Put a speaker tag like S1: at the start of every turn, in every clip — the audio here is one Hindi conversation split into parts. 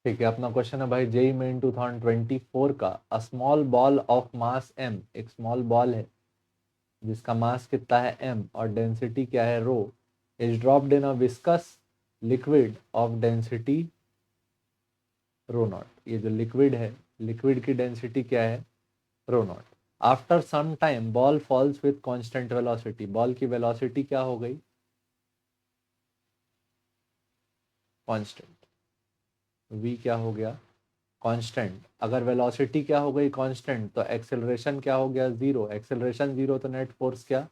S1: ठीक है, अपना क्वेश्चन है भाई जेई मेन 2024 का a small ball of mass m, एक स्मॉल बॉल है जिसका मास कितना है m और डेंसिटी क्या है rho, is dropped in a viscous liquid of density rho naught. ये जो लिक्विड है, लिक्विड की डेंसिटी क्या है rho naught. After some time ball falls with constant velocity, ball की वेलोसिटी क्या हो गई कांस्टेंट, v क्या हो गया कांस्टेंट। अगर वेलोसिटी क्या हो गई कांस्टेंट तो एक्सेलरेशन क्या हो गया जीरो, एक्सेलरेशन जीरो तो नेट फोर्स क्या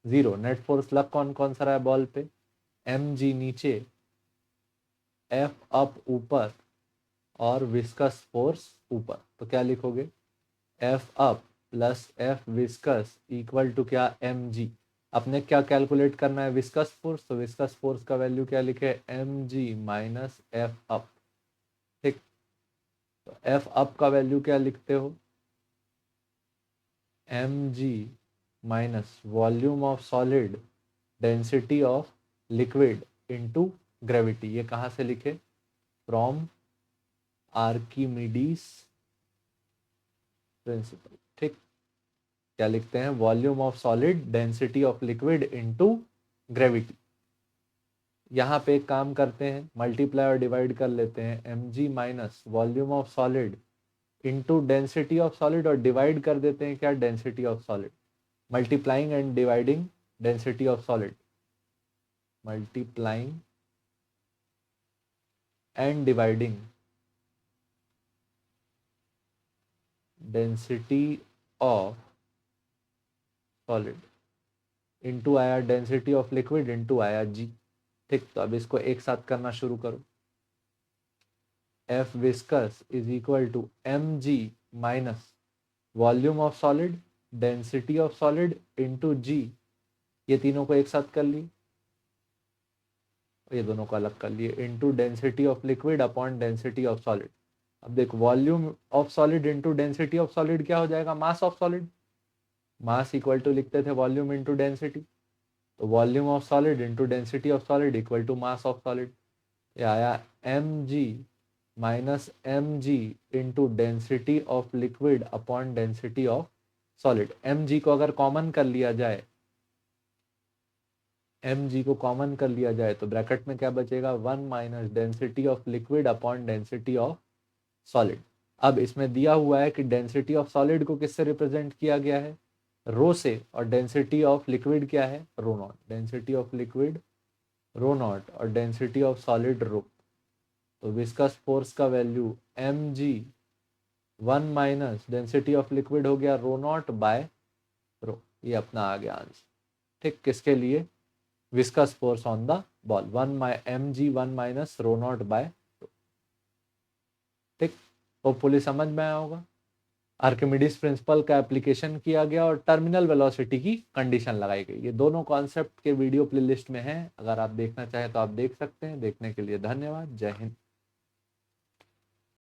S1: जीरो। नेट फोर्स लग कौन कौन सा रहा है बॉल पे, एम जी नीचे, एफ अप ऊपर और विस्कस फोर्स ऊपर। तो क्या लिखोगे F up plus F viscous equal to क्या एम जी। अपने क्या कैलकुलेट करना है विस्कस फोर्स, तो विस्कस फोर्स का वैल्यू क्या लिखे M G minus F up. ठीक, तो एफ अप का वैल्यू क्या लिखते हो M G minus volume of solid density of liquid into gravity. ये कहाँ से लिखे फ्रॉम आर्किमिडीज प्रिंसिपल। ठीक, क्या लिखते हैं volume of solid density of liquid into gravity. यहाँ पे एक काम करते हैं मल्टीप्लाई और डिवाइड कर लेते हैं M G minus volume of solid into density of solid और डिवाइड कर देते हैं क्या density of solid, multiplying and dividing density of solid, multiplying and dividing density of solid into आया डेंसिटी ऑफ लिक्विड इनटू आया जी। ठीक, तो अब इसको एक साथ करना शुरू करो। F viscous is equal to M G minus volume of solid density of solid into G. ये तीनों को एक साथ कर लिए, ये दोनों को अलग कर लिए into density of liquid upon density of solid. अब देखो volume of solid into density of solid क्या हो जाएगा mass of solid, mass equal to लिखते थे वॉल्यूम इनटू डेंसिटी, तो volume of solid into density of solid equal to mass of solid. ये आया M G minus M G into density of liquid upon density of solid. M G को अगर कॉमन कर लिया जाए, एम जी को कॉमन कर लिया जाए तो ब्रैकेट में क्या बचेगा one minus density of liquid upon density of solid. अब इसमें दिया हुआ है कि डेंसिटी ऑफ सॉलिड को किससे रिप्रेजेंट किया गया है रो से, और डेंसिटी ऑफ लिक्विड क्या है rho naught, density of liquid rho naught और डेंसिटी ऑफ सॉलिड रो। तो विस्कस फोर्स का value M G one minus density of liquid हो गया रो नॉट बाय रो, ये अपना आ गया आंसर। ठीक, किसके लिए viscous force on the ball one M G one minus rho naught by rho. ठीक, होपफुली समझ में आया होगा। आर्किमिडीज प्रिंसिपल का एप्लीकेशन किया गया और टर्मिनल वेलोसिटी की कंडीशन लगाई गई। ये दोनों कॉन्सेप्ट के वीडियो प्लेलिस्ट में हैं, अगर आप देखना चाहें तो आप देख सकते हैं। देखने के लिए धन्यवाद, जय हिंद।